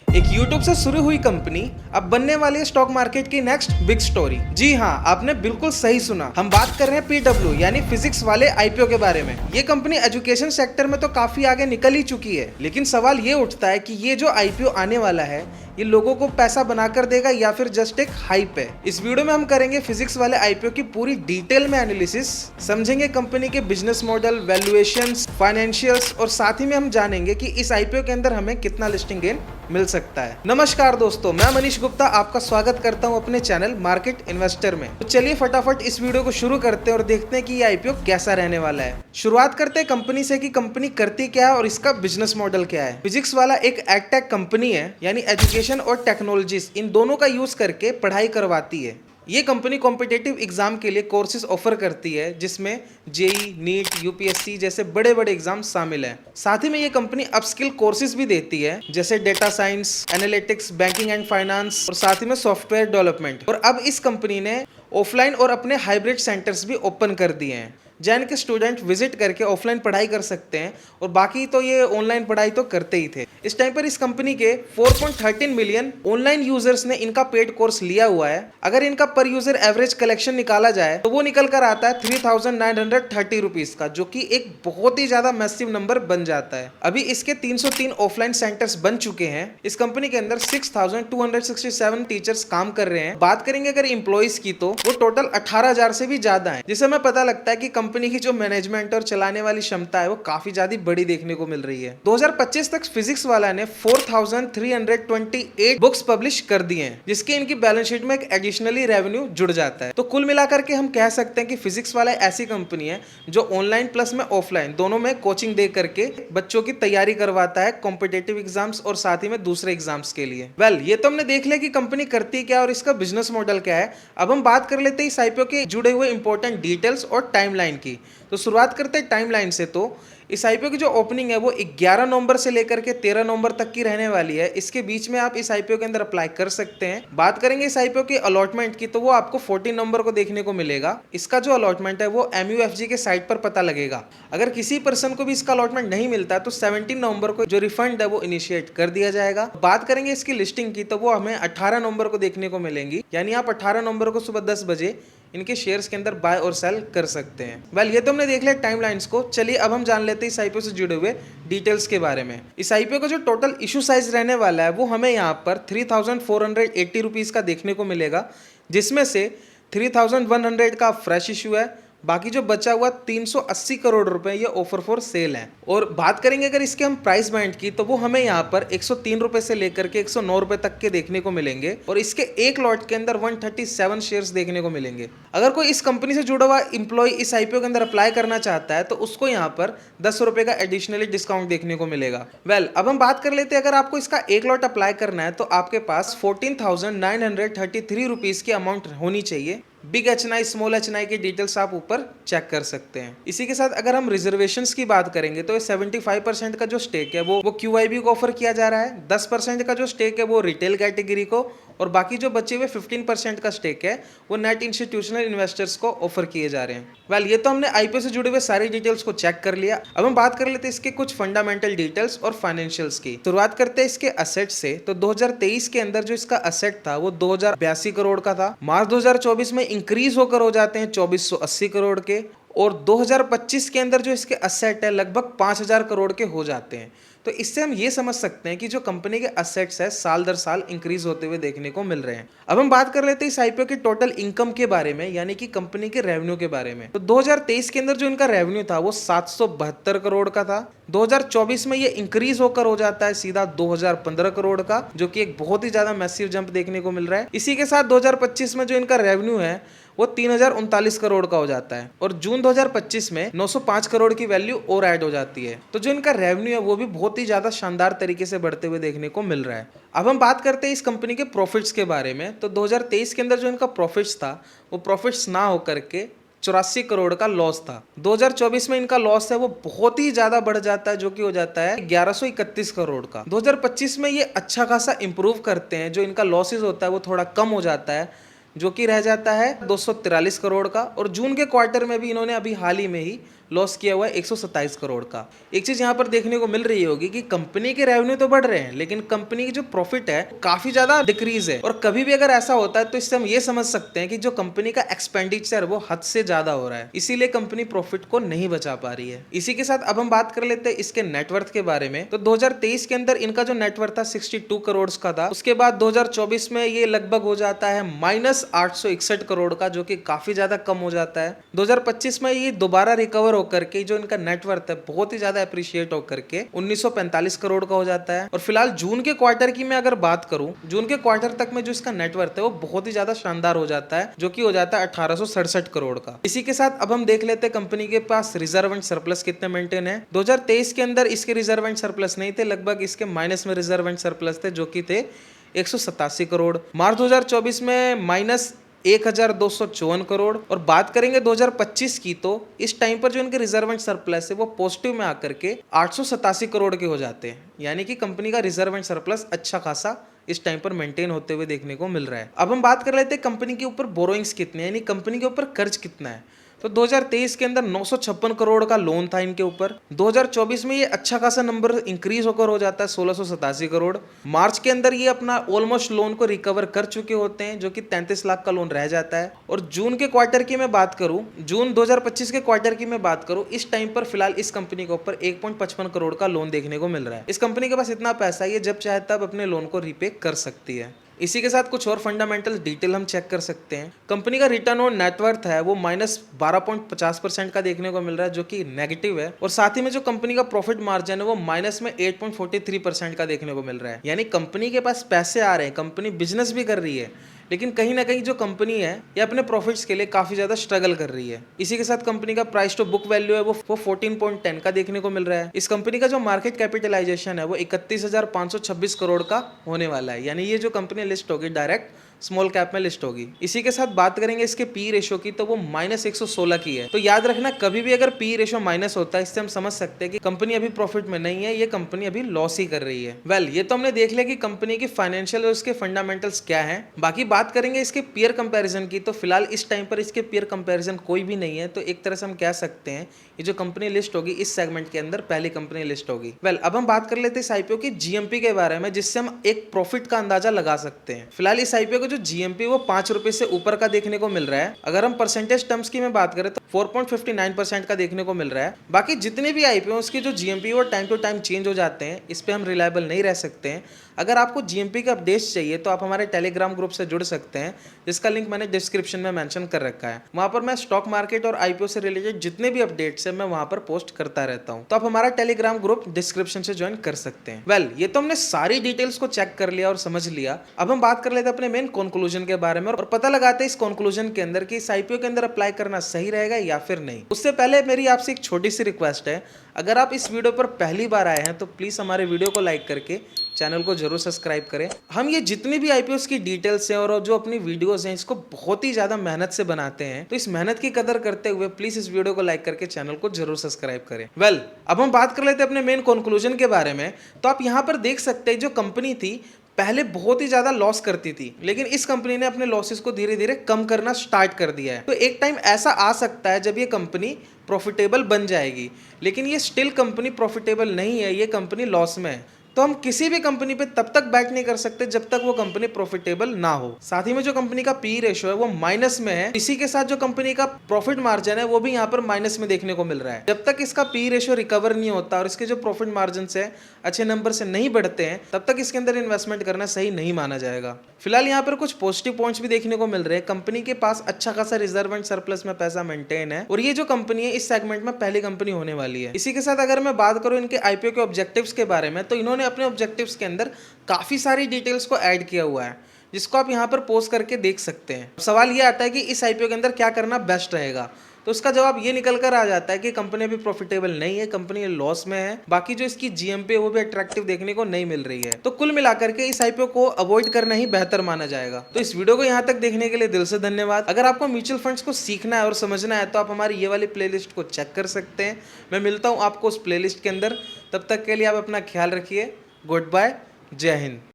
एक YouTube से शुरू हुई कंपनी अब बनने वाली है स्टॉक मार्केट की नेक्स्ट बिग स्टोरी। जी हाँ, आपने बिल्कुल सही सुना। हम बात कर रहे हैं PW यानी फिजिक्स वाले IPO के बारे में। ये कंपनी एजुकेशन सेक्टर में तो काफी आगे निकल ही चुकी है, लेकिन सवाल ये उठता है कि ये जो IPO आने वाला है ये लोगों को पैसा बनाकर देगा या फिर जस्ट एक हाइप है। इस वीडियो में हम करेंगे फिजिक्स वाले IPO की पूरी डिटेल में एनालिसिस, समझेंगे कंपनी के बिजनेस मॉडल, वैल्यूएशंस, फाइनेंशियल्स और साथ ही में हम जानेंगे कि इस IPO के अंदर हमें कितना लिस्टिंग गेन मिल सकता है। नमस्कार दोस्तों, मैं मनीष गुप्ता आपका स्वागत करता हूं अपने चैनल मार्केट इन्वेस्टर में। तो चलिए फटाफट इस वीडियो को शुरू करते हैं और देखते हैं कि ये IPO कैसा रहने वाला है। शुरुआत करते हैं कंपनी से कि कंपनी करती क्या है और इसका बिजनेस मॉडल क्या है। फिजिक्स वाला एक एडटेक कंपनी है, यानी एजुकेशन और टेक्नोलॉजीज इन दोनों का यूज करके पढ़ाई करवाती है। ये कंपनी कॉम्पिटिटिव एग्जाम के लिए कोर्सेज ऑफर करती है, जिसमें जेई, नीट, यूपीएससी जैसे बड़े बड़े एग्जाम शामिल हैं। साथ ही में ये कंपनी अपस्किल कोर्सेज भी देती है, जैसे data science, analytics, banking and finance और साथ ही में सॉफ्टवेयर डेवलपमेंट। और अब इस कंपनी ने ऑफलाइन और अपने हाइब्रिड सेंटर्स भी ओपन कर दिए हैं, जैन के स्टूडेंट विजिट करके ऑफलाइन पढ़ाई कर सकते हैं और बाकी तो ये ऑनलाइन पढ़ाई तो करते ही थे। इस टाइम पर इस कंपनी के 4.13 मिलियन ऑनलाइन यूजर्स ने इनका पेड कोर्स लिया हुआ है। अगर इनका पर यूजर एवरेज कलेक्शन निकाला जाए तो वो निकल कर आता है 3,930 रुपीज का, जो कि एक बहुत ही ज्यादा मैसिव नंबर बन जाता है। अभी इसके 303 ऑफलाइन सेंटर्स बन चुके हैं। इस कंपनी के अंदर 6,267 टीचर्स काम कर रहे हैं। बात करेंगे अगर एम्प्लॉइज की तो वो टोटल 18,000 से भी ज्यादा है, जिससे हमें पता लगता है कि कंपनी की जो मैनेजमेंट और चलाने वाली क्षमता है वो काफी ज्यादा बड़ी देखने को मिल रही है। 2025 तक फिजिक्स वाला ने 4,328 बुक्स पब्लिश कर दिए हैं, जिसके इनकी बैलेंस शीट में एक एडिशनली रेवेन्यू जुड़ जाता है। तो कुल मिलाकर के हम कह सकते हैं कि फिजिक्स वाला ऐसी कंपनी है जो ऑनलाइन प्लस में ऑफलाइन दोनों में कोचिंग दे करके बच्चों की तैयारी करवाता है कॉम्पिटिटिव एग्जाम्स और साथ ही में दूसरे एग्जाम्स के लिए। ये तो हमने देख लिया कि कंपनी करती क्या और इसका बिजनेस मॉडल क्या है। अब हम बात कर लेते हैं इस IPO के जुड़े हुए इंपॉर्टेंट डिटेल्स और टाइमलाइन की। तो शुरुआत करते हैं टाइमलाइन से। तो इस IPO की जो ओपनिंग है वो 11 नवंबर से लेकर के 13 नवंबर तक की रहने वाली है। इसके बीच में आप इस IPO के अंदर अप्लाई कर सकते हैं। बात करेंगे इस IPO की अलॉटमेंट की, तो वो आपको 14 नवंबर को देखने को मिलेगा। इसका जो अलॉटमेंट है वो MUFG के साइट पर पता लगेगा। अगर किसी पर्सन को भी इसका अलॉटमेंट नहीं मिलता तो 17 नवंबर को जो रिफंड है वो इनिशिएट कर दिया जाएगा। बात करेंगे इसकी लिस्टिंग की, तो वो हमें 18 नवंबर को देखने को मिलेंगी, यानी आप 18 नवंबर को सुबह 10 बजे इनके शेयर्स के अंदर बाय और सेल कर सकते हैं। ये तो हमने देख लिया टाइमलाइंस को। चलिए अब हम जान लेते हैं इस IPO से जुड़े हुए डिटेल्स के बारे में। इस IPO का जो टोटल इशू साइज रहने वाला है वो हमें यहाँ पर 3,480 रुपीज का देखने को मिलेगा, जिसमें से 3,100 का फ्रेश इशू है। बाकी जो बचा हुआ 380 करोड़ रुपए ये ऑफर फॉर सेल है। और बात करेंगे अगर इसके हम प्राइस बैंड की, तो वो हमें यहाँ पर 103 रुपए से लेकर के 109 रुपए तक के देखने को मिलेंगे और इसके एक लॉट के अंदर 137 शेयर्स देखने को मिलेंगे। अगर कोई इस कंपनी से जुड़ा हुआ इंप्लॉय इस IPO के अंदर अप्लाई करना चाहता है तो उसको यहाँ पर 10 रुपए का एडिशनली डिस्काउंट देखने को मिलेगा। अब हम बात कर लेते हैं, अगर आपको इसका एक लॉट अप्लाई करना है तो आपके पास 14,933 रुपीज की अमाउंट होनी चाहिए। बिग HNI, स्मॉल HNI की डिटेल्स आप ऊपर चेक कर सकते हैं। इसी के साथ अगर हम रिजर्वेशंस की बात करेंगे तो 75% का जो स्टेक है वो QIB को ऑफर किया जा रहा है। 10% का जो स्टेक है वो रिटेल कैटेगरी को, और बाकी जो बचे हुए 15% का स्टेक है वो नेट इंस्टीट्यूशनल इन्वेस्टर्स को ऑफर किए जा रहे हैं। ये तो हमने IPO से जुड़े हुए सारी डिटेल्स को चेक कर लिया। अब हम बात कर लेते हैं इसके कुछ फंडामेंटल डिटेल्स और फाइनेंशियल्स की। शुरुआत करते हैं इसके असेट से। तो 2023 के अंदर जो इसका असेट था वो 2082 करोड़ का था। मार्च 2024 में इंक्रीज होकर हो जाते हैं 2480 करोड़ के, और 2025 के अंदर जो इसके असेट है लगभग 5,000 करोड़ के हो जाते हैं। तो इससे हम ये समझ सकते हैं कि जो कंपनी के असेट्स है साल दर साल इंक्रीज होते हुए देखने को मिल रहे हैं। अब हम बात कर लेते हैं इस IPO के टोटल इनकम के बारे में, यानी कि कंपनी के रेवेन्यू के बारे में। तो 2023 के अंदर जो इनका रेवेन्यू था वो 772 करोड़ का था। 2024 में ये इंक्रीज होकर हो जाता है सीधा 2015 करोड़ का, जो कि एक बहुत ही ज्यादा मैसिव जंप देखने को मिल रहा है। इसी के साथ 2025 में जो इनका रेवेन्यू है वो 3,039 करोड़ का हो जाता है, और जून 2025 में 905 करोड़ की वैल्यू और ऐड हो जाती है। तो जो इनका रेवेन्यू है वो भी बहुत ही ज्यादा शानदार तरीके से बढ़ते हुए देखने को मिल रहा है। अब हम बात करते हैं इस कंपनी के प्रॉफिट्स के बारे में। तो 2023 के अंदर जो इनका प्रॉफिट्स था वो प्रॉफिट्स ना होकर के 84 करोड़ का लॉस था। 2024 में इनका लॉस है वो बहुत ही ज्यादा बढ़ जाता है, जो कि हो जाता है 1131 करोड़ का। 2025 में ये अच्छा खासा इंप्रूव करते हैं, जो इनका लॉसेज होता है वो थोड़ा कम हो जाता है, जो कि रह जाता है 243 करोड़ का। और जून के क्वार्टर में भी इन्होंने अभी हाल ही में ही लॉस किया हुआ है 127 करोड़ का। एक चीज यहाँ पर देखने को मिल रही होगी कि कंपनी के रेवेन्यू तो बढ़ रहे हैं, लेकिन कंपनी की जो प्रॉफिट है काफी ज्यादा डिक्रीज है। और कभी भी अगर ऐसा होता है तो इससे हम ये समझ सकते हैं कि जो कंपनी का एक्सपेंडिचर वो हद से ज्यादा हो रहा है, इसीलिए कंपनी प्रॉफिट को नहीं बचा पा रही है। इसी के साथ अब हम बात कर लेते हैं इसके नेटवर्थ के बारे में। तो 2023 के अंदर इनका जो नेटवर्थ था 62 करोड़ का था। उसके बाद 2024 में ये लगभग हो जाता है -861 करोड़ का, जो कि काफी ज्यादा कम हो जाता है। 2025 में ये दोबारा रिकवर होकर के जो इनका नेटवर्थ है बहुत ही ज्यादा अप्रिशिएट होकर के 1945 करोड़ का हो जाता है। और फिलहाल जून के क्वार्टर की मैं अगर बात करूं, जून के क्वार्टर तक में जो इसका नेटवर्थ है वो बहुत ही ज्यादा शानदार हो जाता है, जो कि हो जाता है 1867 करोड़ का। इसी के साथ अब हम देख लेते हैं कंपनी के पास रिजर्व एंड सरप्लस कितने मेंटेन है। 2023 के अंदर इसके रिजर्व एंड सरप्लस नहीं थे, लगभग इसके माइनस में रिजर्व एंड सरप्लस थे, जो कि थे 187 करोड़। मार्च 2024 में -1254 करोड़। और बात करेंगे 2025 की, तो इस टाइम पर जो इनके रिजर्व एंड सरप्लस है वो पॉजिटिव में आकर के 887 करोड़ के हो जाते हैं। यानी कि कंपनी का रिजर्व एंड सरप्लस अच्छा खासा इस टाइम पर मेंटेन होते हुए देखने को मिल रहा है। अब हम बात कर लेते हैं कंपनी के ऊपर बोरोइंग्स कितने, यानी कंपनी के ऊपर कर्ज कितना है। तो 2023 के अंदर 956 करोड़ का लोन था इनके ऊपर। 2024 में ये अच्छा खासा नंबर इंक्रीज होकर हो जाता है 1687 करोड़। मार्च के अंदर ये अपना ऑलमोस्ट लोन को रिकवर कर चुके होते हैं, जो कि 33 लाख का लोन रह जाता है। और जून के क्वार्टर की मैं बात करूं, जून 2025 के क्वार्टर की मैं बात करूं, इस टाइम पर फिलहाल इस कंपनी के ऊपर 1.55 करोड़ का लोन देखने को मिल रहा है। इस कंपनी के पास इतना पैसा है, ये जब चाहे तब अपने लोन को रीपे कर सकती है। इसी के साथ कुछ और फंडामेंटल डिटेल हम चेक कर सकते हैं। कंपनी का रिटर्न ऑन नेटवर्थ है वो -12.50% का देखने को मिल रहा है, जो कि नेगेटिव है। और साथ ही में जो कंपनी का प्रॉफिट मार्जिन है वो माइनस में 8.43% का देखने को मिल रहा है। यानी कंपनी के पास पैसे आ रहे हैं, कंपनी बिजनेस भी कर रही है, लेकिन कहीं ना कहीं जो कंपनी है ये अपने प्रॉफिट्स के लिए काफी ज्यादा स्ट्रगल कर रही है। इसी के साथ कंपनी का प्राइस टू बुक वैल्यू है वो 14.10 का देखने को मिल रहा है। इस कंपनी का जो मार्केट कैपिटलाइजेशन है वो 31,526 करोड़ का होने वाला है। यानी ये जो कंपनी लिस्ट होगी डायरेक्ट स्मॉल कैप में लिस्ट होगी। इसी के साथ बात करेंगे इसके पी रेशो की, तो वो -116 की है। तो याद रखना, कभी भी अगर पी रेशो माइनस होता है, इससे हम समझ सकते हैं कि कंपनी अभी प्रॉफिट में नहीं है, ये कंपनी अभी लॉस ही कर रही है। ये तो हमने देख लिया कि कंपनी की फाइनेंशियल और उसके फंडामेंटल्स क्या है। बाकी बात करेंगे इसके पीयर कंपैरिजन की, तो फिलहाल इस टाइम पर इसके पीयर कंपैरिजन कोई भी नहीं है। तो एक तरह से हम कह सकते हैं ये जो कंपनी लिस्ट होगी इस सेगमेंट के अंदर पहली कंपनी लिस्ट होगी। अब हम बात कर लेते हैं इस आईपीओ की जीएमपी के बारे में, जिससे हम एक प्रॉफिट का अंदाजा लगा सकते हैं। फिलहाल इस आईपीओ का जो जीएमपी वो 5 रुपए से ऊपर का देखने को मिल रहा है। अगर हम परसेंटेज टर्म्स की मैं बात करें तो 4.59% का देखने को मिल रहा है। बाकी जितने भी आईपीओ उसकी जो जीएमपी वो टाइम टू टाइम चेंज हो जाते हैं, इस पे हम रिलायबल नहीं रह सकते हैं। अगर आपको जीएमपी के अपडेट्स चाहिए तो आप हमारे टेलीग्राम ग्रुप से जुड़ सकते हैं, जिसका लिंक मैंने डिस्क्रिप्शन में मेंशन कर रखा है। वहां पर मैं स्टॉक मार्केट और आईपीओ से रिलेटेड जितने भी अपडेट्स है मैं वहां पर पोस्ट करता रहता हूं। तो आप हमारा टेलीग्राम ग्रुप डिस्क्रिप्शन से ज्वाइन कर सकते हैं। ये तो हमने सारी डिटेल्स को चेक कर लिया और समझ लिया। अब हम बात कर लेते हैं अपने मेन कंक्लूजन के बारे में और पता लगाते हैं इस कंक्लूजन के अंदर कि इस आईपीओ के अंदर अप्लाई करना सही रहेगा या फिर नहीं। उससे पहले मेरी आपसे एक छोटी सी रिक्वेस्ट है, अगर आप इस वीडियो पर पहली बार आए हैं तो प्लीज हमारे वीडियो को लाइक करके चैनल को जरूर सब्सक्राइब करें। हम ये जितनी भी आईपीओस की डिटेल्स हैं और जो अपनी वीडियोस हैं इसको बहुत ही ज्यादा मेहनत से बनाते हैं, तो इस मेहनत की कदर करते हुए प्लीज इस वीडियो को लाइक करके चैनल को जरूर सब्सक्राइब करें। अब हम बात कर लेते हैं अपने मेन कंक्लूजन के बारे में। तो आप यहाँ पर देख सकते हैं जो कंपनी थी पहले बहुत ही ज्यादा लॉस करती थी, लेकिन इस कंपनी ने अपने लॉसेस को धीरे धीरे कम करना स्टार्ट कर दिया है। तो एक टाइम ऐसा आ सकता है जब ये कंपनी प्रॉफिटेबल बन जाएगी, लेकिन ये स्टिल कंपनी प्रॉफिटेबल नहीं है, ये कंपनी लॉस में है। तो हम किसी भी कंपनी पे तब तक बैट नहीं कर सकते जब तक वो कंपनी प्रॉफिटेबल ना हो। साथ ही में जो कंपनी का पी रेशो है वो माइनस में है। इसी के साथ जो कंपनी का प्रॉफिट मार्जिन है वो भी यहाँ पर माइनस में देखने को मिल रहा है। जब तक इसका पी रेशो रिकवर नहीं होता और इसके जो प्रॉफिट मार्जिन है अच्छे नंबर से नहीं बढ़ते हैं, तब तक इसके अंदर इन्वेस्टमेंट करना सही नहीं माना जाएगा। फिलहाल यहाँ पर कुछ पॉजिटिव पॉइंट्स भी देखने को मिल रहे हैं। कंपनी के पास अच्छा खासा रिजर्व एंड सरप्लस में पैसा मेंटेन है और ये जो कंपनी है इस सेगमेंट में पहली कंपनी होने वाली है। इसी के साथ अगर मैं बात करूं इनके आईपीओ के ऑब्जेक्टिव्स के बारे में, तो इन्होंने अपने ऑब्जेक्टिव्स के अंदर काफी सारी डिटेल्स को ऐड किया हुआ है, जिसको आप यहाँ पर पोस्ट करके देख सकते हैं। सवाल ये आता है कि इस आईपीओ के अंदर क्या करना बेस्ट रहेगा, तो उसका जवाब ये निकल कर आ जाता है कि कंपनी अभी प्रॉफिटेबल नहीं है, कंपनी लॉस में है। बाकी जो इसकी जीएमपी है वो भी अट्रैक्टिव देखने को नहीं मिल रही है। तो कुल मिलाकर के इस आईपीओ को अवॉइड करना ही बेहतर माना जाएगा। तो इस वीडियो को यहाँ तक देखने के लिए दिल से धन्यवाद। अगर आपको म्यूचुअल फंड्स को सीखना है और समझना है तो आप हमारी ये वाली प्लेलिस्ट को चेक कर सकते हैं। मैं मिलता हूँ आपको उस प्लेलिस्ट के अंदर। तब तक के लिए आप अपना ख्याल रखिए। गुड बाय, जय हिंद।